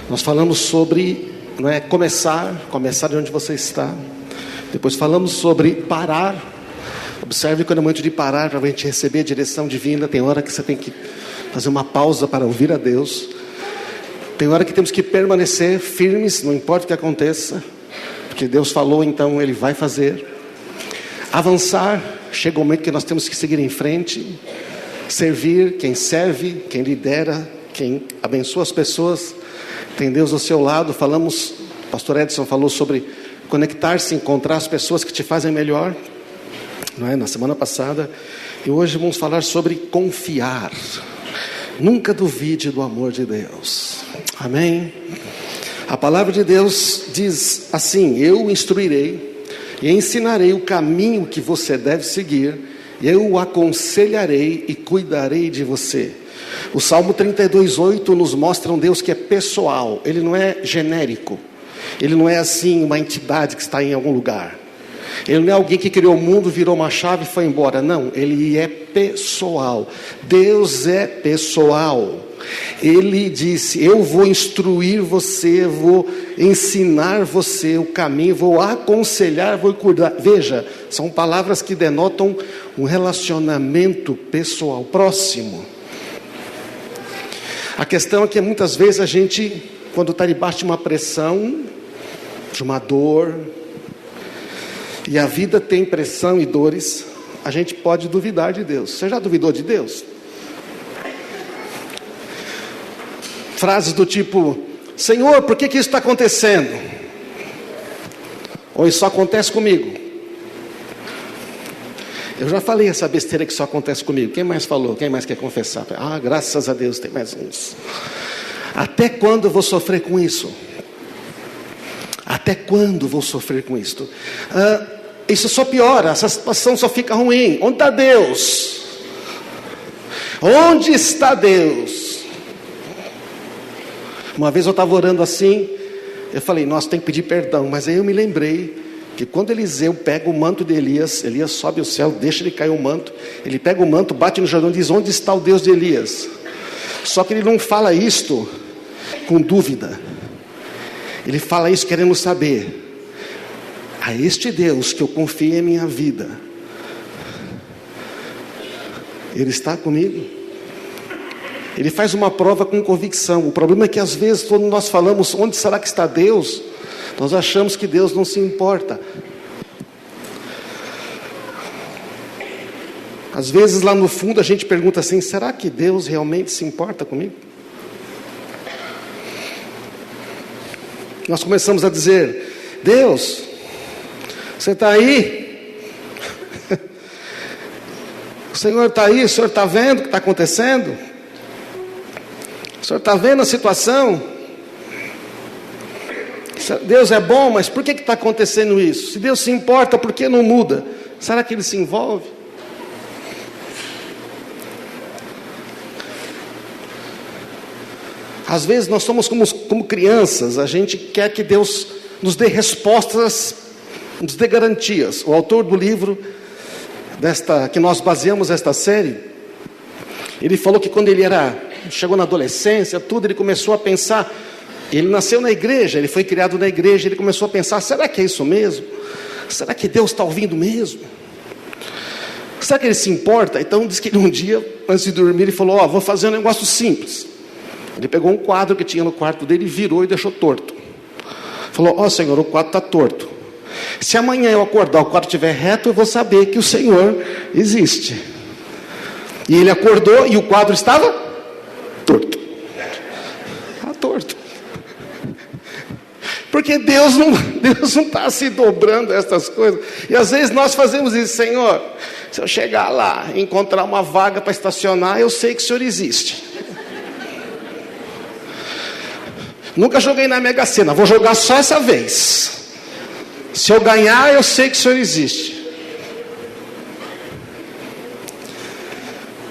Nós falamos sobre, não é, começar de onde você está. Depois falamos sobre parar. Observe quando é momento de parar para a gente receber a direção divina. Tem hora que você tem que fazer uma pausa para ouvir a Deus. Tem hora que temos que permanecer firmes, não importa o que aconteça, porque Deus falou, então Ele vai fazer. Avançar, chega o momento que nós temos que seguir em frente. Servir, quem serve, quem lidera, quem abençoa as pessoas, tem Deus ao seu lado. Falamos, o pastor Edson falou sobre conectar-se, encontrar as pessoas que te fazem melhor, não é? Na semana passada. E hoje vamos falar sobre confiar. Nunca duvide do amor de Deus. Amém? A palavra de Deus diz assim: eu instruirei e ensinarei o caminho que você deve seguir, eu o aconselharei e cuidarei de você. O Salmo 32:8 nos mostra um Deus que é pessoal. Ele não é genérico. Ele não é assim uma entidade que está em algum lugar. Ele não é alguém que criou o mundo, virou uma chave e foi embora. Não, Ele é pessoal. Deus é pessoal. Ele disse: eu vou instruir você, vou ensinar você o caminho, vou aconselhar, vou cuidar. Veja, são palavras que denotam um relacionamento pessoal, próximo. A questão é que muitas vezes a gente, quando está debaixo de uma pressão, de uma dor, e a vida tem pressão e dores, a gente pode duvidar de Deus. Você já duvidou de Deus? Frases do tipo: Senhor, por que isso está acontecendo? Ou isso só acontece comigo? Eu já falei essa besteira que só acontece comigo. Quem mais falou? Quem mais quer confessar? Ah, graças a Deus, tem mais uns. Até quando eu vou sofrer com isso? Até quando vou sofrer com isto? Isso só piora, essa situação só fica ruim. Onde está Deus? Onde está Deus? Uma vez eu estava orando assim, eu falei: nossa, tem que pedir perdão. Mas aí eu me lembrei que quando Eliseu pega o manto de Elias, Elias sobe ao céu, deixa ele cair o manto, ele pega o manto, bate no Jordão e diz: onde está o Deus de Elias? Só que ele não fala isto com dúvida. Ele fala isso querendo saber: a este Deus que eu confio em minha vida, Ele está comigo? Ele faz uma prova com convicção. O problema é que às vezes, quando nós falamos onde será que está Deus, nós achamos que Deus não se importa. Às vezes lá no fundo a gente pergunta assim: será que Deus realmente se importa comigo? Nós começamos a dizer: Deus, você está aí? O Senhor está aí? O Senhor está vendo o que está acontecendo? O Senhor está vendo a situação? Deus é bom, mas por que está acontecendo isso? Se Deus se importa, por que não muda? Será que Ele se envolve? Às vezes nós somos como crianças, a gente quer que Deus nos dê respostas, nos dê garantias. O autor do livro que nós baseamos esta série, ele falou que quando ele chegou na adolescência, tudo, ele começou a pensar. Ele nasceu na igreja, ele foi criado na igreja, ele começou a pensar: será que é isso mesmo? Será que Deus está ouvindo mesmo? Será que Ele se importa? Então diz que ele um dia, antes de dormir, ele falou: vou fazer um negócio simples. Ele pegou um quadro que tinha no quarto dele, virou e deixou torto. Falou: Senhor, o quadro está torto. Se amanhã eu acordar, o quadro estiver reto, eu vou saber que o Senhor existe. E ele acordou e o quadro estava torto. Está torto. Porque Deus não está se dobrando a essas coisas. E às vezes nós fazemos isso: Senhor, se eu chegar lá e encontrar uma vaga para estacionar, eu sei que o Senhor existe. Nunca joguei na Mega Sena, vou jogar só essa vez. Se eu ganhar, eu sei que o Senhor existe.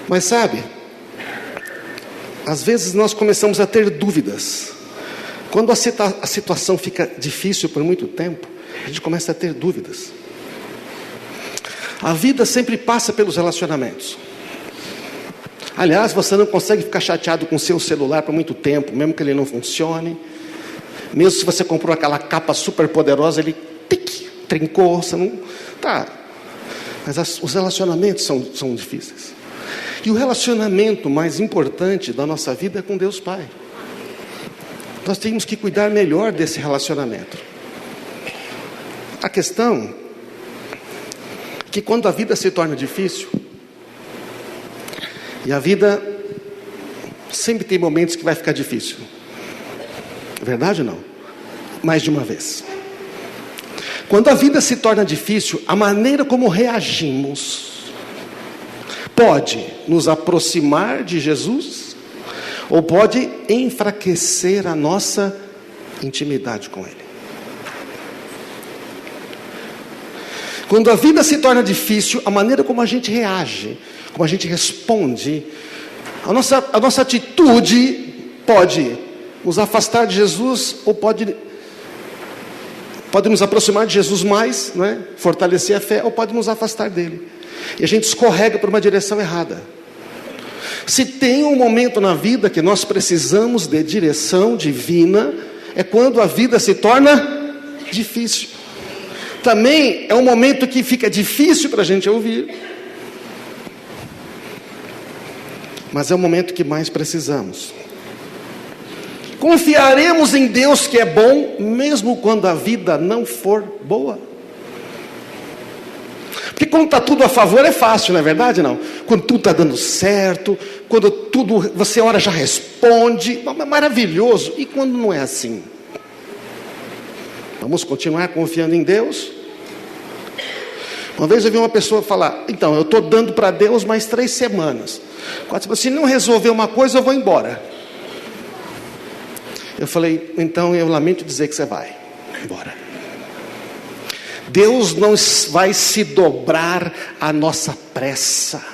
Mas sabe, às vezes nós começamos a ter dúvidas. Quando a situação fica difícil por muito tempo, a gente começa a ter dúvidas. A vida sempre passa pelos relacionamentos. Aliás, você não consegue ficar chateado com o seu celular por muito tempo, mesmo que ele não funcione, Mesmo se você comprou aquela capa super poderosa, ele trincou, você não... Tá. Mas os relacionamentos são difíceis. E o relacionamento mais importante da nossa vida é com Deus Pai. Nós temos que cuidar melhor desse relacionamento. A questão é que quando a vida se torna difícil, e a vida sempre tem momentos que vai ficar difícil. É verdade ou não? Mais de uma vez. Quando a vida se torna difícil, a maneira como reagimos pode nos aproximar de Jesus ou pode enfraquecer a nossa intimidade com Ele. Quando a vida se torna difícil, a maneira como a gente reage, como a gente responde, a nossa atitude pode nos afastar de Jesus ou pode nos aproximar de Jesus mais, não é? Fortalecer a fé, ou pode nos afastar dele. E a gente escorrega por uma direção errada. Se tem um momento na vida que nós precisamos de direção divina, é quando a vida se torna difícil. Também é um momento que fica difícil para a gente ouvir, mas é o momento que mais precisamos. Confiaremos em Deus que é bom, mesmo quando a vida não for boa. Porque quando está tudo a favor é fácil, não é verdade? Não? Quando tudo está dando certo, quando tudo, você ora já responde, é maravilhoso. E quando não é assim? Vamos continuar confiando em Deus? Uma vez eu vi uma pessoa falar, então, eu estou dando para Deus mais 3 semanas. Se não resolver uma coisa, eu vou embora. Eu falei, então eu lamento dizer que você vai embora. Deus não vai se dobrar à nossa pressa.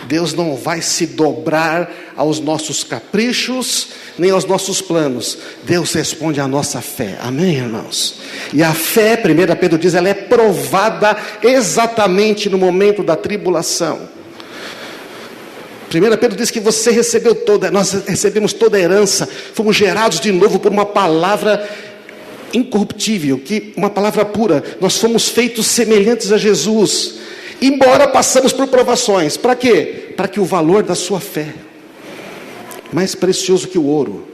Deus não vai se dobrar aos nossos caprichos, nem aos nossos planos. Deus responde à nossa fé. Amém, irmãos? E a fé, 1 Pedro diz, ela é provada exatamente no momento da tribulação. 1 Pedro diz que você recebeu nós recebemos toda a herança, fomos gerados de novo por uma palavra incorruptível, uma palavra pura. Nós fomos feitos semelhantes a Jesus, embora passamos por provações. Para quê? Para que o valor da sua fé, mais precioso que o ouro,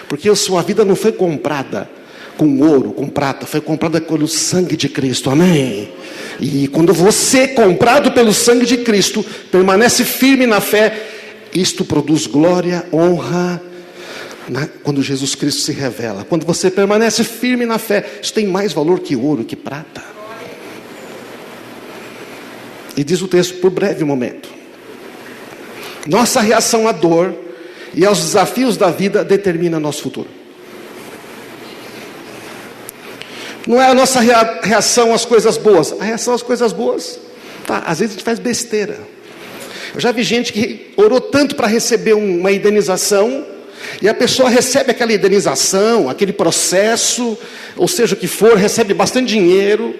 porque a sua vida não foi comprada com ouro, com prata, foi comprada pelo sangue de Cristo, amém? E quando você é comprado pelo sangue de Cristo, permanece firme na fé, isto produz glória, honra, quando Jesus Cristo se revela. Quando você permanece firme na fé, isso tem mais valor que ouro, que prata. E diz o texto, por breve momento, nossa reação à dor e aos desafios da vida determina nosso futuro. Não é a nossa reação às coisas boas. A reação às coisas boas, tá, às vezes a gente faz besteira. Eu já vi gente que orou tanto para receber uma indenização, e a pessoa recebe aquela indenização, aquele processo, ou seja o que for, recebe bastante dinheiro,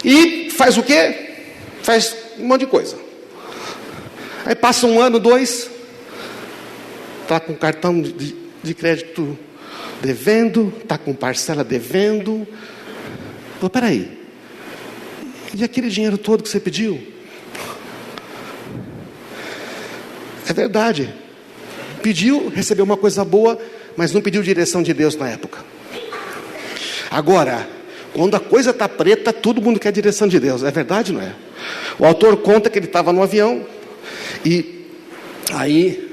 e faz o quê? Faz um monte de coisa. Aí passa 1 ano, 2, está com cartão de crédito devendo, está com parcela devendo. Pô, peraí, e aquele dinheiro todo que você pediu? É verdade, pediu, recebeu uma coisa boa, mas não pediu direção de Deus na época. Agora, quando a coisa está preta, todo mundo quer direção de Deus, é verdade, não é? O autor conta que ele estava no avião, e aí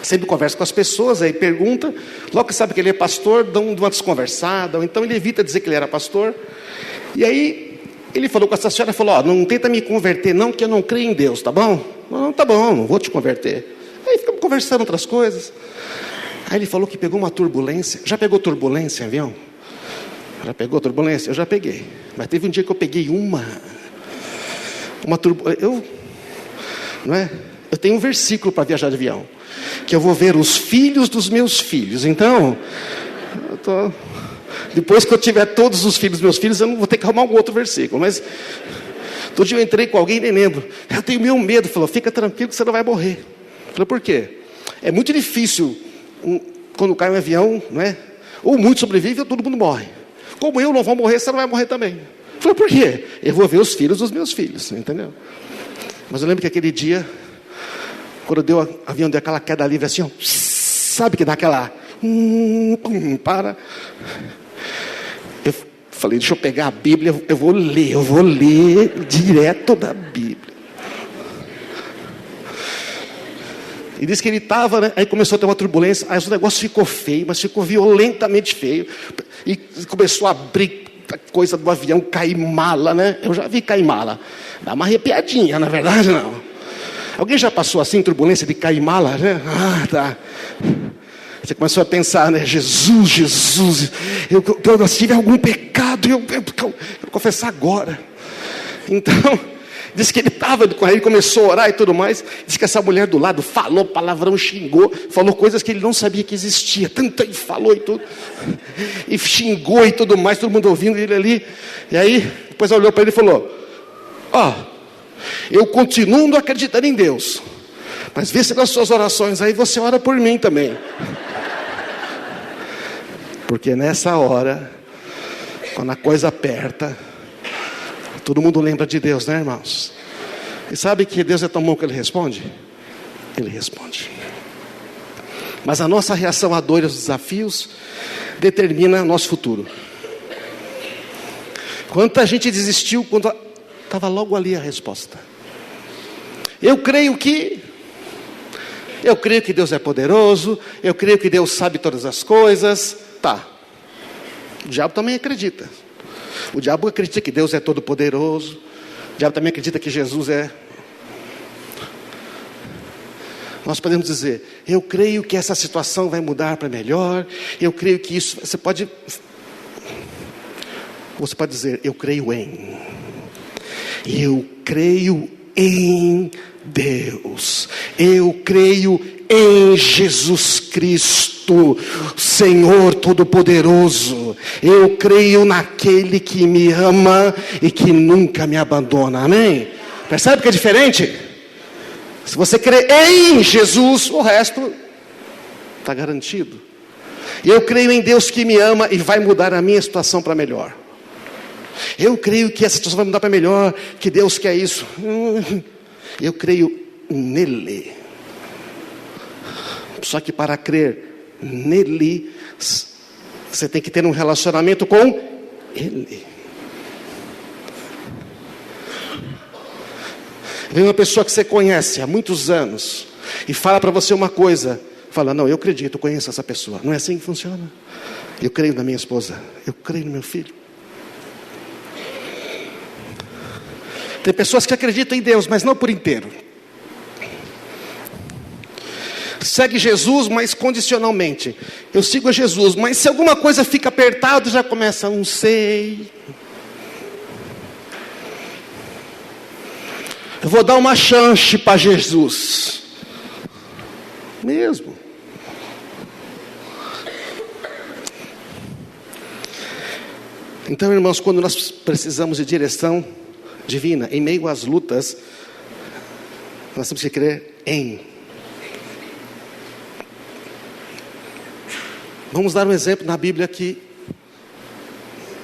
sempre conversa com as pessoas, aí pergunta, logo que sabe que ele é pastor, dão uma desconversada, ou então ele evita dizer que ele era pastor. E aí ele falou com essa senhora, falou, não tenta me converter não, que eu não creio em Deus, tá bom? Não, tá bom, não vou te converter. Aí ficamos conversando outras coisas. Aí ele falou que pegou uma turbulência. Já pegou turbulência em avião? Já pegou turbulência? Eu já peguei, mas teve um dia que eu peguei uma turbulência. Não é? Eu tenho um versículo para viajar de avião, que eu vou ver os filhos dos meus filhos. Então, depois que eu tiver todos os filhos dos meus filhos, eu não vou ter que arrumar um outro versículo. Mas todo dia eu entrei com alguém, nem lembro. Eu tenho meu medo. Falou, fica tranquilo que você não vai morrer. Eu falei, por quê? É muito difícil, quando cai um avião, não é? Ou muito sobrevive ou todo mundo morre. Como eu não vou morrer, você não vai morrer também. Eu falei, por quê? Eu vou ver os filhos dos meus filhos, entendeu? Mas eu lembro que aquele dia, quando o avião deu aquela queda livre assim, ó, sabe que dá aquela... para. Eu falei, deixa eu pegar a Bíblia, eu vou ler direto da Bíblia. E disse que ele estava, né? Aí começou a ter uma turbulência, aí o negócio ficou feio, mas ficou violentamente feio. E começou a abrir coisa do avião, cair mala, né? Eu já vi cair mala. Dá uma arrepiadinha, na verdade, não. Alguém já passou assim, turbulência de cair mala, né? Ah, tá. Você começou a pensar, né? Jesus, eu tive algum pecado, eu vou confessar agora. Então, disse que ele estava com ele, começou a orar e tudo mais. Disse que essa mulher do lado falou palavrão, xingou, falou coisas que ele não sabia que existia. Tanto ele falou e tudo. E xingou e tudo mais, todo mundo ouvindo ele ali. E aí, depois olhou para ele e falou, eu continuo não acreditando em Deus. Mas vê se nas suas orações aí você ora por mim também. Porque nessa hora, quando a coisa aperta, todo mundo lembra de Deus, né, irmãos? E sabe que Deus é tão bom que Ele responde? Ele responde. Mas a nossa reação à dor e aos desafios determina nosso futuro. Quanta gente desistiu quando estava logo ali a resposta. Eu creio que Deus é poderoso, eu creio que Deus sabe todas as coisas. Tá. O diabo também acredita. O diabo acredita que Deus é todo poderoso. O diabo também acredita que Jesus é. Nós podemos dizer, eu creio que essa situação vai mudar para melhor. Eu creio que isso. Você pode dizer, eu creio em. Eu creio em Deus. Eu creio em Jesus Cristo, Senhor Todo-Poderoso. Eu creio naquele que me ama e que nunca me abandona. Amém? Percebe que é diferente? Se você crê em Jesus, o resto está garantido. E eu creio em Deus que me ama e vai mudar a minha situação para melhor. Eu creio que essa situação vai mudar para melhor, que Deus quer isso. Eu creio nele. Só que para crer nele, você tem que ter um relacionamento com ele. Vem uma pessoa que você conhece há muitos anos e fala para você uma coisa. Fala, não, eu acredito, eu conheço essa pessoa. Não é assim que funciona. Eu creio na minha esposa, eu creio no meu filho. Tem pessoas que acreditam em Deus, mas não por inteiro. Segue Jesus, mas condicionalmente. Eu sigo a Jesus, mas se alguma coisa fica apertado, já começa, não sei. Eu vou dar uma chance para Jesus. Mesmo. Então, irmãos, quando nós precisamos de direção divina, em meio às lutas, nós temos que crer em. Vamos dar um exemplo na Bíblia que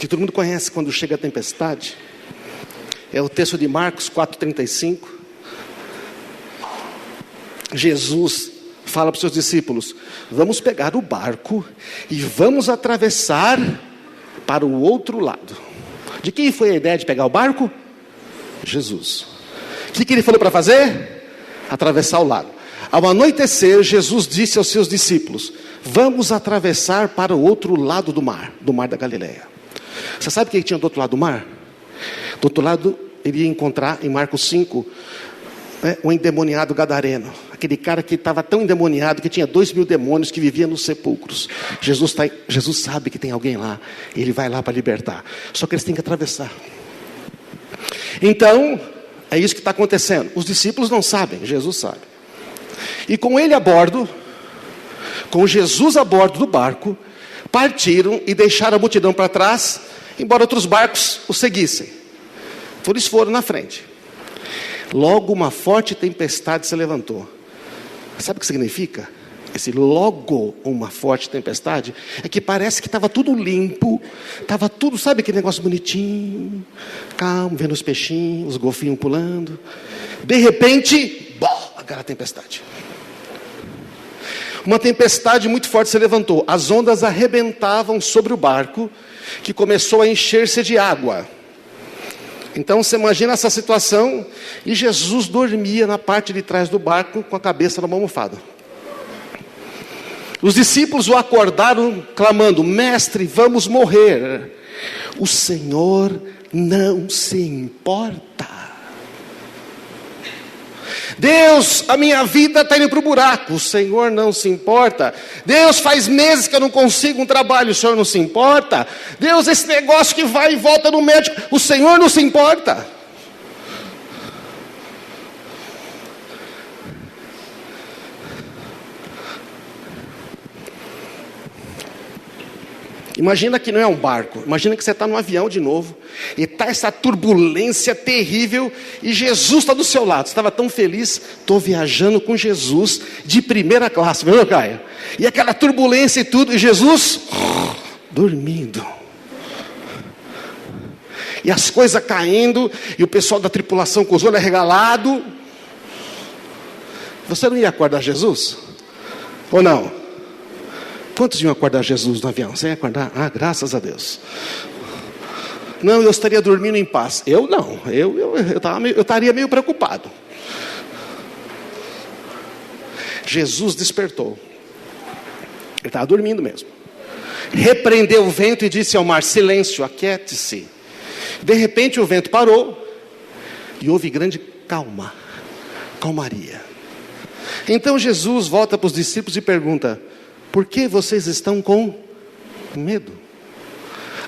todo mundo conhece quando chega a tempestade. É o texto de Marcos 4,35. Jesus fala para os seus discípulos, vamos pegar o barco e vamos atravessar para o outro lado. De quem foi a ideia de pegar o barco? Jesus. O que ele falou para fazer? Atravessar o lago. Ao anoitecer, Jesus disse aos seus discípulos, vamos atravessar para o outro lado do mar da Galileia. Você sabe o que tinha do outro lado do mar? Do outro lado, ele ia encontrar em Marcos 5, um endemoniado gadareno. Aquele cara que estava tão endemoniado que tinha 2.000 demônios que vivia nos sepulcros. Jesus sabe que tem alguém lá. Ele vai lá para libertar. Só que eles têm que atravessar. Então, é isso que está acontecendo. Os discípulos não sabem, Jesus sabe. E com ele a bordo, com Jesus a bordo do barco, partiram e deixaram a multidão para trás, embora outros barcos o seguissem. Então eles foram na frente. Logo uma forte tempestade se levantou. Sabe o que significa? esse logo uma forte tempestade, é que parece que estava tudo limpo, estava tudo, sabe aquele negócio bonitinho, calmo, vendo os peixinhos, os golfinhos pulando. De repente, aquela tempestade. Uma tempestade muito forte se levantou. As ondas arrebentavam sobre o barco, que começou a encher-se de água. Então você imagina essa situação, e Jesus dormia na parte de trás do barco com a cabeça numa almofada. Os discípulos o acordaram clamando: Mestre, vamos morrer. O Senhor não se importa. Deus, a minha vida está indo para o buraco. O Senhor não se importa. Deus, faz meses que eu não consigo um trabalho. O Senhor não se importa. Deus, esse negócio que vai e volta no médico. O Senhor não se importa. Imagina que não é um barco, imagina que você está num avião de novo, e está essa turbulência terrível, e Jesus está do seu lado. Você estava tão feliz, estou viajando com Jesus de primeira classe, viu, Caio? E aquela turbulência e tudo, e Jesus dormindo. E as coisas caindo, e o pessoal da tripulação com os olhos arregalados. Você não ia acordar Jesus? Ou não? Quantos iam acordar Jesus no avião? Você ia acordar? Ah, graças a Deus. Não, eu estaria dormindo em paz. Eu não, eu estaria meio preocupado. Jesus despertou. Ele estava dormindo mesmo. Repreendeu o vento e disse ao mar: silêncio, aquiete-se. De repente o vento parou e houve grande calmaria. Então Jesus volta para os discípulos e pergunta: por que vocês estão com medo?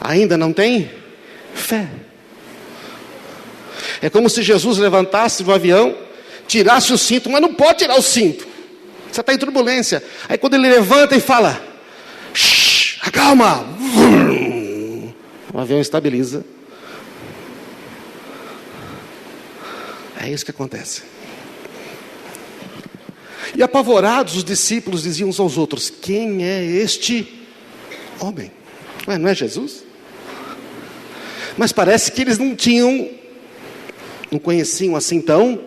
Ainda não tem fé? É como se Jesus levantasse do avião, tirasse o cinto, mas não pode tirar o cinto. Você está em turbulência. Aí quando ele levanta e fala: shh, acalma. O avião estabiliza. É isso que acontece. E apavorados, os discípulos diziam uns aos outros: quem é este homem? Não é Jesus? Mas parece que eles não conheciam assim tão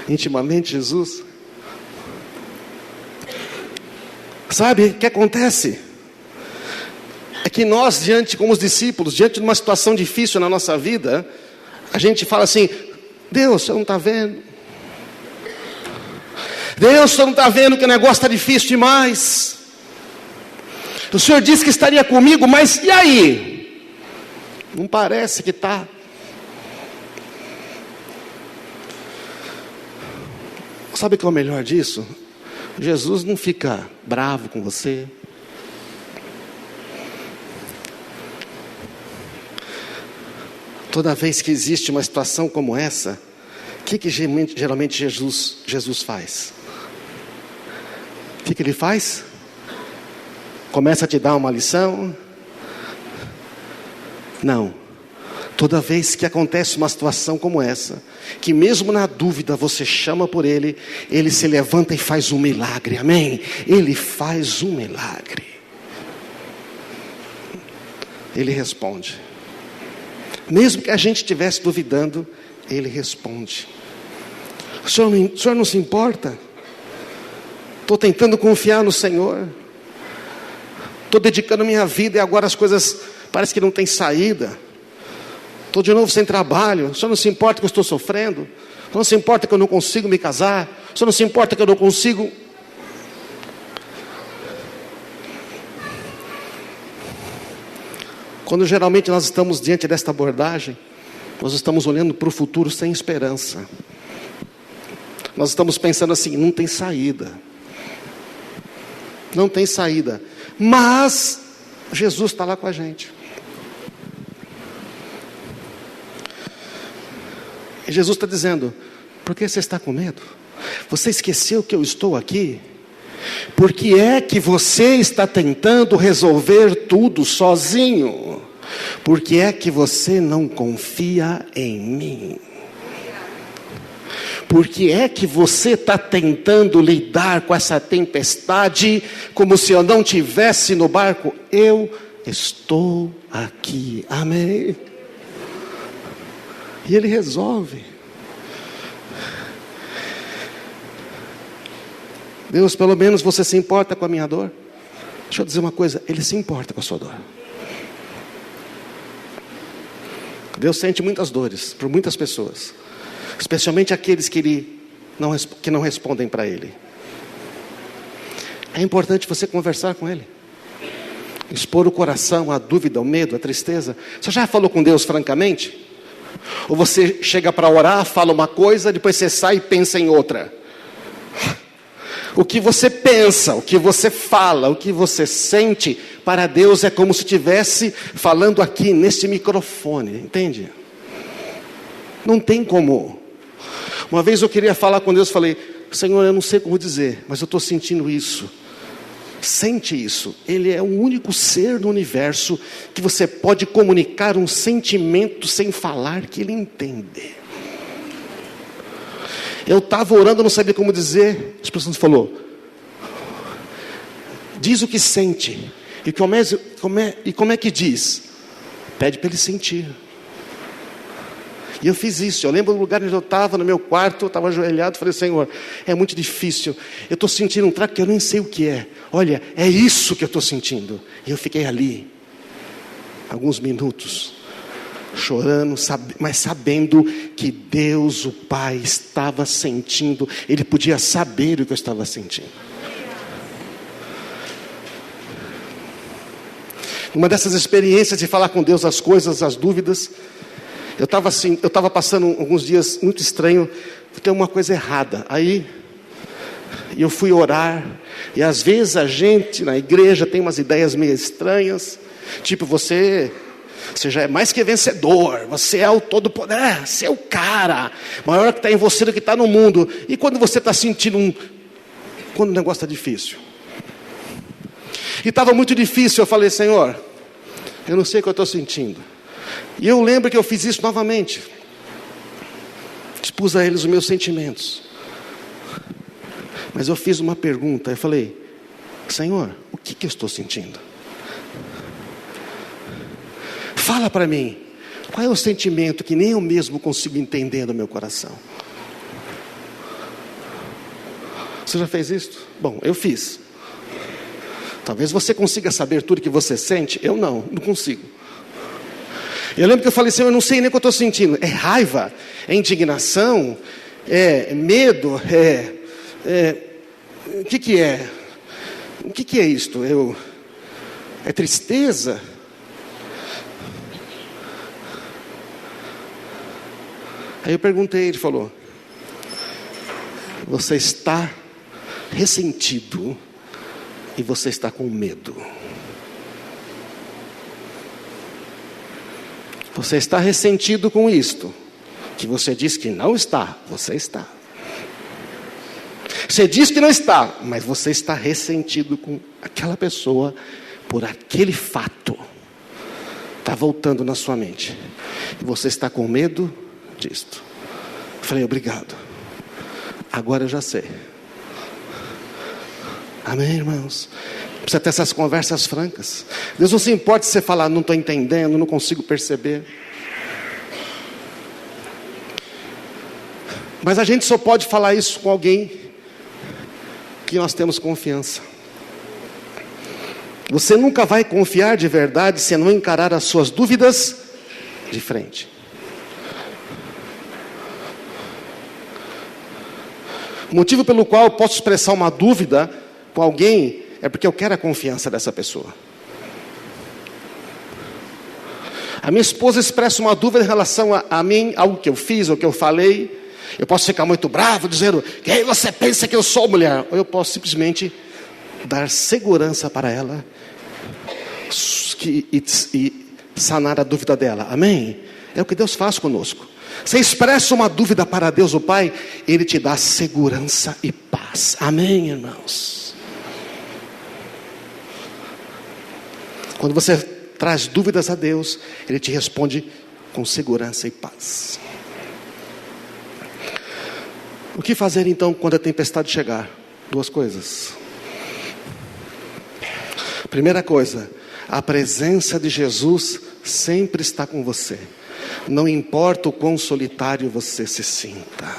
intimamente Jesus. Sabe o que acontece? É que nós, como os discípulos, diante de uma situação difícil na nossa vida, a gente fala assim: Deus, você não está vendo? Deus, você não está vendo que o negócio está difícil demais? O Senhor disse que estaria comigo, mas e aí? Não parece que está. Sabe o que é o melhor disso? Jesus não fica bravo com você. Toda vez que existe uma situação como essa, o que geralmente Jesus faz? O que ele faz? Começa a te dar uma lição? Não. Toda vez que acontece uma situação como essa, que mesmo na dúvida você chama por ele, ele se levanta e faz um milagre, amém? Ele faz um milagre. Ele responde. Mesmo que a gente estivesse duvidando, ele responde. O senhor não se importa? Estou tentando confiar no Senhor. Estou dedicando minha vida e agora as coisas parece que não tem saída. Estou de novo sem trabalho. O senhor não se importa que eu estou sofrendo? O senhor não se importa que eu não consigo me casar? O senhor não se importa que eu não consigo... Quando geralmente nós estamos diante desta abordagem, nós estamos olhando para o futuro sem esperança. Nós estamos pensando assim: não tem saída. Não tem saída. Mas Jesus está lá com a gente. E Jesus está dizendo: por que você está com medo? Você esqueceu que eu estou aqui? Por que é que você está tentando resolver tudo sozinho? Por que é que você não confia em mim? Por que é que você está tentando lidar com essa tempestade como se eu não estivesse no barco? Eu estou aqui. Amém. E Ele resolve. Deus, pelo menos você se importa com a minha dor? Deixa eu dizer uma coisa, Ele se importa com a sua dor. Deus sente muitas dores por muitas pessoas, especialmente aqueles que não respondem para Ele. É importante você conversar com Ele, expor o coração, a dúvida, o medo, a tristeza. Você já falou com Deus francamente? Ou você chega para orar, fala uma coisa, depois você sai e pensa em outra? O que você pensa, o que você fala, o que você sente, para Deus é como se estivesse falando aqui nesse microfone, entende? Não tem como. Uma vez eu queria falar com Deus, falei: Senhor, eu não sei como dizer, mas eu estou sentindo isso. Sente isso. Ele é o único ser no universo que você pode comunicar um sentimento sem falar, que Ele entende. Eu estava orando, não sabia como dizer. A pessoa falou: diz o que sente. E como é que diz? Pede para Ele sentir. E eu fiz isso. Eu lembro do lugar onde eu estava, no meu quarto, eu estava ajoelhado, falei: Senhor, é muito difícil, eu estou sentindo um trago que eu nem sei o que é. Olha, é isso que eu estou sentindo. E eu fiquei ali alguns minutos, chorando, mas sabendo que Deus, o Pai, estava sentindo. Ele podia saber o que eu estava sentindo. Uma dessas experiências de falar com Deus as coisas, as dúvidas, eu estava passando alguns dias muito estranho, tem uma coisa errada. Aí eu fui orar, e às vezes a gente na igreja tem umas ideias meio estranhas, tipo: você já é mais que vencedor, você é o todo-poder, você é o cara, maior que está em você do que está no mundo. E quando você está sentindo quando o negócio está difícil? E estava muito difícil, eu falei: Senhor, eu não sei o que eu estou sentindo. E eu lembro que eu fiz isso novamente, expus a eles os meus sentimentos, mas eu fiz uma pergunta, eu falei: Senhor, o que eu estou sentindo? Fala para mim, qual é o sentimento que nem eu mesmo consigo entender no meu coração? Você já fez isso? Bom, eu fiz. Talvez você consiga saber tudo que você sente, eu não consigo. Eu lembro que eu falei: Senhor, eu não sei nem o que eu estou sentindo. É raiva, é indignação, é medo, o que é? O que é isto? É tristeza? Aí eu perguntei, ele falou: você está ressentido e você está com medo. Você está ressentido com isto, que você diz que não está, você está. Você diz que não está, mas você está ressentido com aquela pessoa por aquele fato. Está voltando na sua mente. E você está com medo disto. Falei: obrigado. Agora eu já sei. Amém, irmãos? Precisa ter essas conversas francas. Deus não se importa se você falar: não estou entendendo, não consigo perceber. Mas a gente só pode falar isso com alguém que nós temos confiança. Você nunca vai confiar de verdade se não encarar as suas dúvidas de frente. O motivo pelo qual eu posso expressar uma dúvida com alguém é porque eu quero a confiança dessa pessoa. A minha esposa expressa uma dúvida em relação a mim, algo que eu fiz ou que eu falei. Eu posso ficar muito bravo, dizendo: quem você pensa que eu sou, mulher? Ou eu posso simplesmente dar segurança para ela e sanar a dúvida dela. Amém? É o que Deus faz conosco. Você expressa uma dúvida para Deus o Pai, Ele te dá segurança e paz. Amém, irmãos? Quando você traz dúvidas a Deus, Ele te responde com segurança e paz. O que fazer então quando a tempestade chegar? Duas coisas. Primeira coisa, a presença de Jesus sempre está com você. Não importa o quão solitário você se sinta.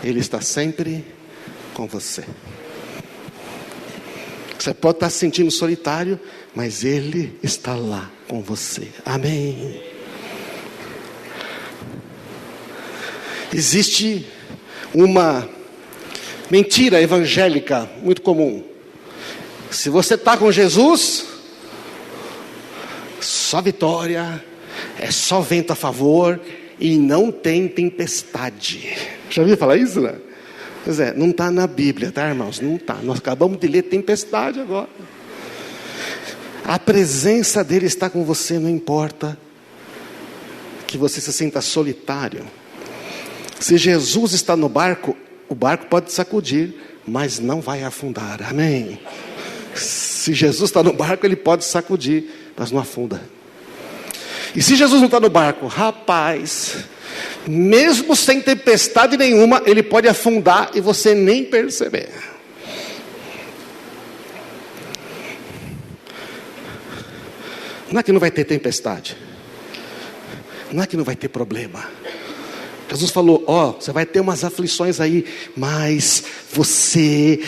Ele está sempre com você. Você pode estar se sentindo solitário, mas Ele está lá com você. Amém. Existe uma mentira evangélica muito comum. Se você está com Jesus, só vitória, é só vento a favor e não tem tempestade. Já ouviu falar isso, né? Pois é, não está na Bíblia, tá, irmãos? Não está. Nós acabamos de ler tempestade agora. A presença dele está com você, não importa que você se sinta solitário. Se Jesus está no barco, o barco pode sacudir, mas não vai afundar. Amém? Se Jesus está no barco, ele pode sacudir, mas não afunda. E se Jesus não está no barco, rapaz, mesmo sem tempestade nenhuma, ele pode afundar e você nem perceber. Não é que não vai ter tempestade, não é que não vai ter problema. Jesus falou, você vai ter umas aflições aí, mas você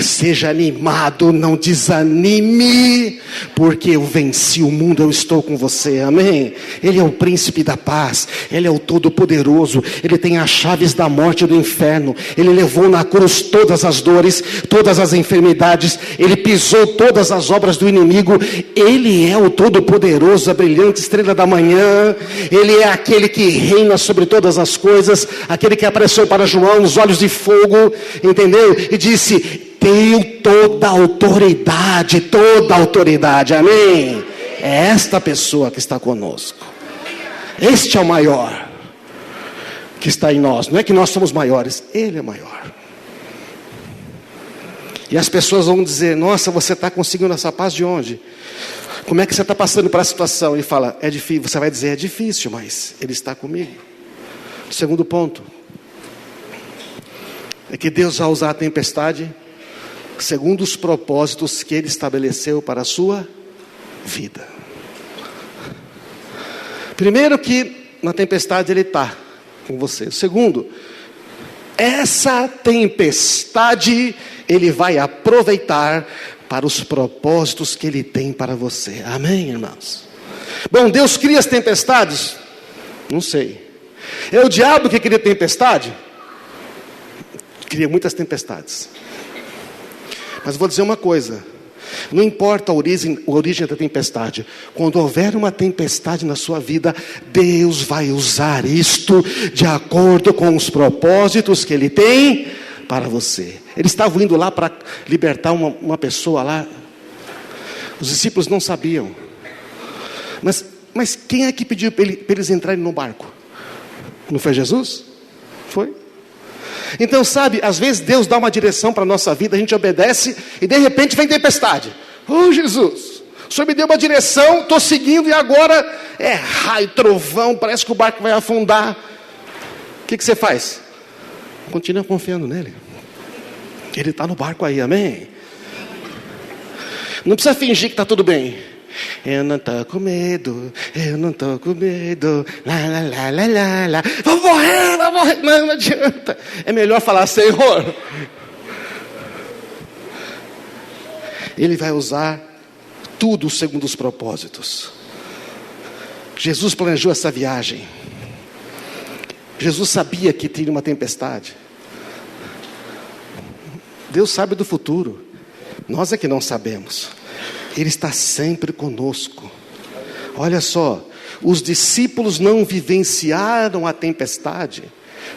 seja animado, não desanime, porque eu venci o mundo, eu estou com você, amém? Ele é o príncipe da paz, Ele é o todo-poderoso, Ele tem as chaves da morte e do inferno, Ele levou na cruz todas as dores, todas as enfermidades, Ele pisou todas as obras do inimigo, Ele é o todo-poderoso, a brilhante estrela da manhã, Ele é aquele que reina sobre todas as coisas, aquele que apareceu para João nos olhos de fogo, entendeu? E disse, tenho toda a autoridade, amém? É esta pessoa que está conosco. Este é o maior que está em nós. Não é que nós somos maiores, Ele é maior. E as pessoas vão dizer, nossa, você está conseguindo essa paz de onde? Como é que você está passando por essa situação? Ele fala, é difícil. Você vai dizer, é difícil, mas Ele está comigo. Segundo ponto, é que Deus vai usar a tempestade segundo os propósitos que Ele estabeleceu para a sua vida. Primeiro que na tempestade Ele está com você. Segundo, essa tempestade Ele vai aproveitar para os propósitos que Ele tem para você. Amém, irmãos? Bom, Deus cria as tempestades? Não sei. É o diabo que cria tempestade? Cria muitas tempestades. Mas vou dizer uma coisa, não importa a origem da tempestade, quando houver uma tempestade na sua vida, Deus vai usar isto de acordo com os propósitos que Ele tem para você. Eles estavam indo lá para libertar uma pessoa lá, os discípulos não sabiam, mas quem é que pediu para eles entrarem no barco? Não foi Jesus? Foi. Então sabe, às vezes Deus dá uma direção para a nossa vida, a gente obedece e de repente vem tempestade. Jesus, o Senhor me deu uma direção, estou seguindo e agora é raio, trovão, parece que o barco vai afundar. O que você faz? Continua confiando nele. Ele está no barco aí, amém? Não precisa fingir que está tudo bem. Eu não estou com medo, eu não estou com medo, lá. Vou morrer, não adianta. É melhor falar, Senhor. Ele vai usar tudo segundo os propósitos. Jesus planejou essa viagem. Jesus sabia que teria uma tempestade. Deus sabe do futuro. Nós é que não sabemos. Ele está sempre conosco. Olha só, os discípulos não vivenciaram a tempestade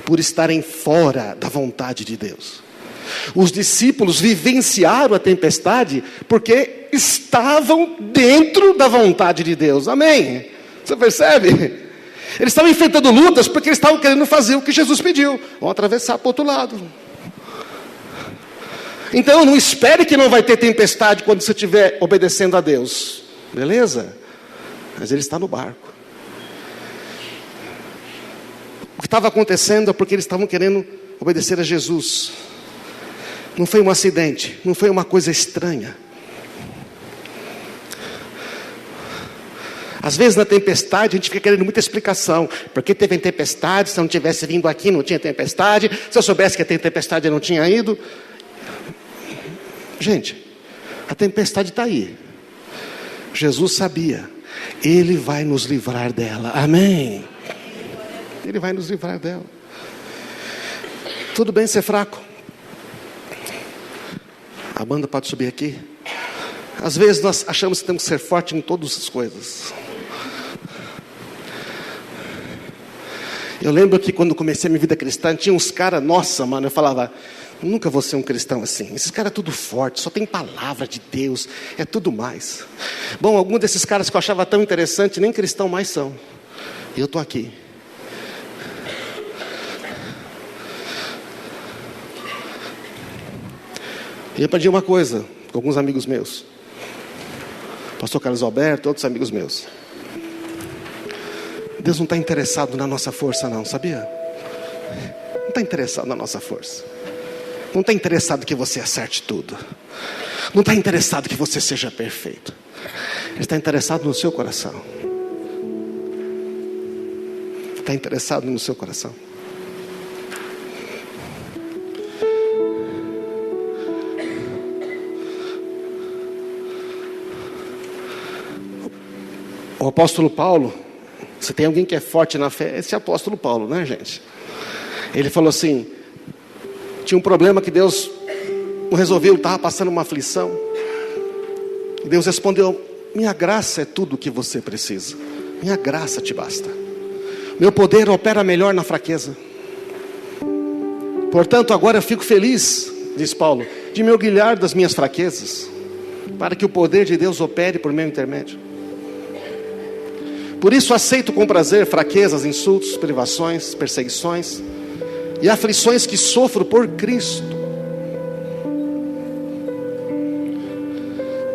por estarem fora da vontade de Deus. Os discípulos vivenciaram a tempestade porque estavam dentro da vontade de Deus. Amém? Você percebe? Eles estavam enfrentando lutas porque eles estavam querendo fazer o que Jesus pediu. Vão atravessar para o outro lado. Então não espere que não vai ter tempestade quando você estiver obedecendo a Deus. Beleza? Mas Ele está no barco. O que estava acontecendo é porque eles estavam querendo obedecer a Jesus. Não foi um acidente, não foi uma coisa estranha. Às vezes na tempestade a gente fica querendo muita explicação. Por que teve tempestade? Se eu não tivesse vindo aqui não tinha tempestade. Se eu soubesse que ia ter tempestade eu não tinha ido. Gente, a tempestade está aí. Jesus sabia. Ele vai nos livrar dela. Amém. Ele vai nos livrar dela. Tudo bem ser fraco. A banda pode subir aqui. Às vezes nós achamos que temos que ser forte em todas as coisas. Eu lembro que quando comecei a minha vida cristã, tinha uns caras, nossa, mano, eu falava, nunca vou ser um cristão assim. Esses caras é tudo forte, só tem palavra de Deus, é tudo mais. Bom, alguns desses caras que eu achava tão interessante, nem cristão mais são. E eu estou aqui. E eu aprendi uma coisa com alguns amigos meus. Pastor Carlos Alberto, outros amigos meus. Deus não está interessado na nossa força não, sabia? Não está interessado na nossa força. Não está interessado que você acerte tudo. Não está interessado que você seja perfeito. Ele está interessado no seu coração. Está interessado no seu coração. O apóstolo Paulo, se tem alguém que é forte na fé, esse é o apóstolo Paulo, né, gente? Ele falou assim, tinha um problema que Deus não resolveu, estava passando uma aflição. E Deus respondeu, minha graça é tudo o que você precisa. Minha graça te basta. Meu poder opera melhor na fraqueza. Portanto, agora eu fico feliz, diz Paulo, de me orgulhar das minhas fraquezas, para que o poder de Deus opere por meu intermédio. Por isso aceito com prazer fraquezas, insultos, privações, perseguições e aflições que sofro por Cristo.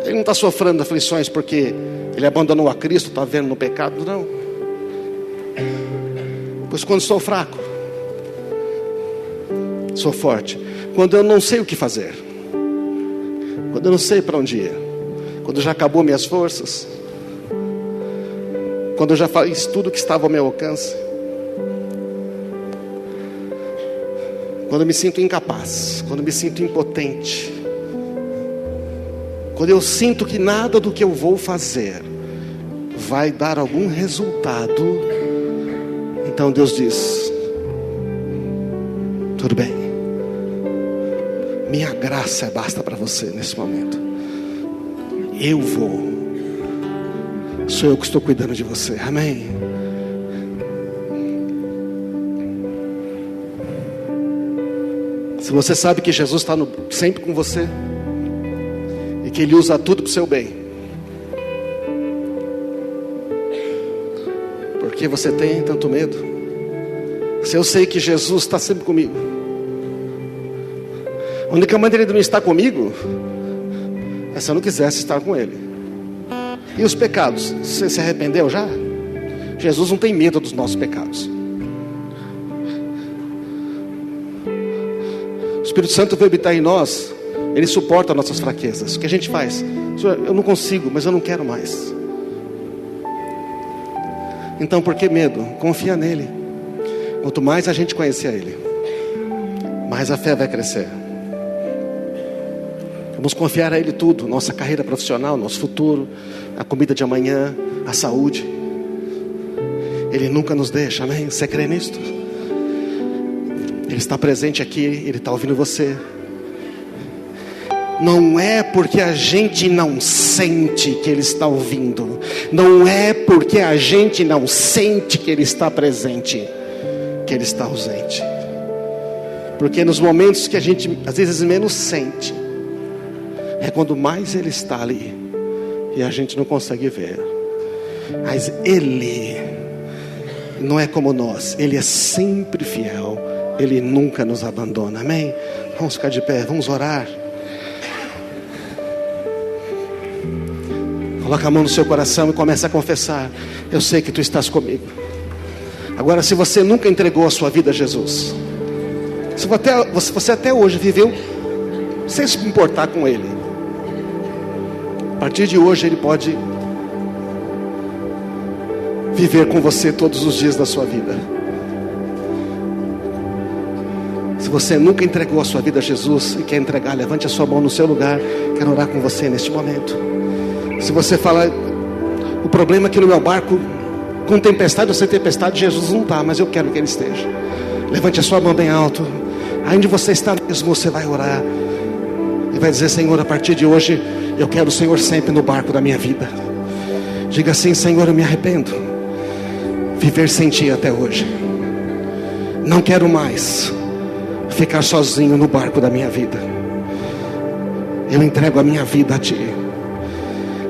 Ele não está sofrendo aflições porque ele abandonou a Cristo, está vendo no pecado, não. Pois quando sou fraco, sou forte. Quando eu não sei o que fazer, quando eu não sei para onde ir, quando já acabou minhas forças, quando eu já fiz tudo que estava ao meu alcance, quando eu me sinto incapaz, quando eu me sinto impotente, quando eu sinto que nada do que eu vou fazer vai dar algum resultado, então Deus diz, tudo bem, minha graça basta para você nesse momento. Eu vou. Sou eu que estou cuidando de você. Amém. Se você sabe que Jesus está sempre com você e que Ele usa tudo para o seu bem, por que você tem tanto medo? Se eu sei que Jesus está sempre comigo, a única maneira de não estar comigo é se eu não quisesse estar com Ele. E os pecados? Você se arrependeu já? Jesus não tem medo dos nossos pecados. O Espírito Santo veio habitar em nós. Ele suporta nossas fraquezas. O que a gente faz? Senhor, eu não consigo, mas eu não quero mais. Então por que medo? Confia nele. Quanto mais a gente conhecer a Ele, mais a fé vai crescer. Vamos confiar a Ele tudo, nossa carreira profissional, nosso futuro, a comida de amanhã, a saúde. Ele nunca nos deixa, amém? Você crê nisto? Ele está presente aqui, Ele está ouvindo você. Não é porque a gente não sente que Ele está ouvindo, não é porque a gente não sente que Ele está presente, que Ele está ausente. Porque nos momentos que a gente às vezes menos sente, é quando mais Ele está ali e a gente não consegue ver. Mas Ele não é como nós. Ele é sempre fiel. Ele nunca nos abandona. Amém? Vamos ficar de pé, vamos orar. Coloca a mão no seu coração e começa a confessar: eu sei que Tu estás comigo. Agora, se você nunca entregou a sua vida a Jesus, Se você até hoje viveu sem se importar com Ele, a partir de hoje Ele pode viver com você todos os dias da sua vida. Se você nunca entregou a sua vida a Jesus e quer entregar, levante a sua mão no seu lugar. Quero orar com você neste momento. Se você fala, o problema é que no meu barco, com tempestade ou sem tempestade, Jesus não está, mas eu quero que Ele esteja. Levante a sua mão bem alto. Aí onde você está mesmo, você vai orar e vai dizer: Senhor, a partir de hoje eu quero o Senhor sempre no barco da minha vida. Diga assim: Senhor, eu me arrependo viver sem Ti até hoje. Não quero mais ficar sozinho no barco da minha vida. Eu entrego a minha vida a Ti.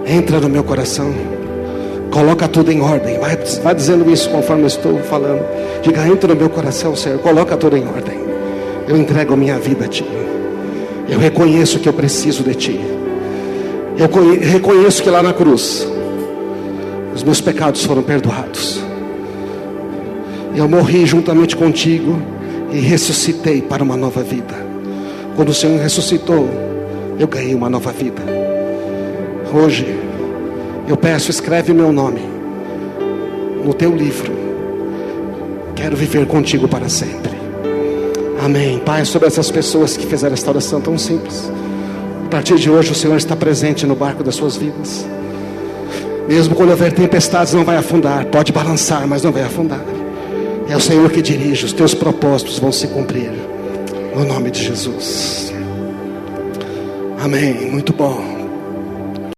Entra no meu coração, coloca tudo em ordem. Vai dizendo isso conforme eu estou falando. Diga: entra no meu coração, Senhor, coloca tudo em ordem. Eu entrego a minha vida a Ti. Eu reconheço que eu preciso de Ti. Eu reconheço que lá na cruz os meus pecados foram perdoados. Eu morri juntamente contigo e ressuscitei para uma nova vida. Quando o Senhor ressuscitou, eu ganhei uma nova vida. Hoje eu peço, escreve meu nome no Teu livro. Quero viver contigo para sempre. Amém. Pai, sobre essas pessoas que fizeram esta oração tão simples, a partir de hoje o Senhor está presente no barco das suas vidas. Mesmo quando houver tempestades, não vai afundar. Pode balançar, mas não vai afundar. É o Senhor que dirige, os teus propósitos vão se cumprir. No nome de Jesus. Amém. Muito bom.